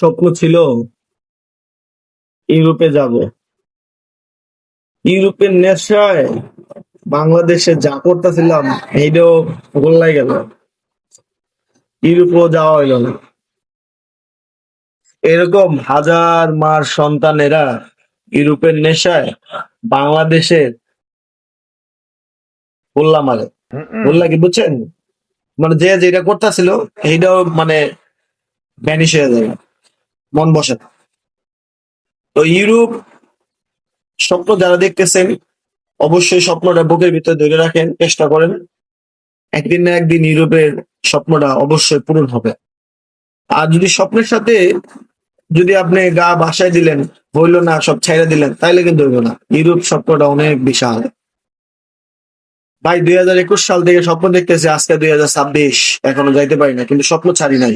স্বপ্ন ছিল ইউরোপে যাব। ইউরোপের নেশায় বাংলাদেশে যা করতেছিলাম এইটাও গোল্লাই গেল, ইউরোপেও যাওয়া হইল না। এরকম হাজার মার সন্তানেরা ইউরোপের নেশায় বাংলাদেশের গোল্লা মারে। গোল্লা কি বুঝছেন? মানে যে যেটা করতেছিল এইটাও মানে ভ্যানিশ হয়ে যাবে, মন বসে না। তো ইউরোপ স্বপ্ন যারা দেখতেছেন অবশ্যই স্বপ্নটা বুকের ভিতরে ধরে রাখেন, চেষ্টা করেন। একদিন না একদিন ইউরোপের স্বপ্নটা অবশ্যই পূরণ হবে। আর যদি স্বপ্নের সাথে যদি আপনি গা ভাসায় দিলেন, হইলো না, সব ছাইড়া দিলেন, তাইলে কিন্তু হইলো না। ইউরোপ স্বপ্নটা অনেক বিশাল। ভাই 2021 সাল থেকে স্বপ্ন দেখতেছি, আজকে 2026, এখনো যাইতে পারি না, কিন্তু স্বপ্ন ছাড়ি নাই।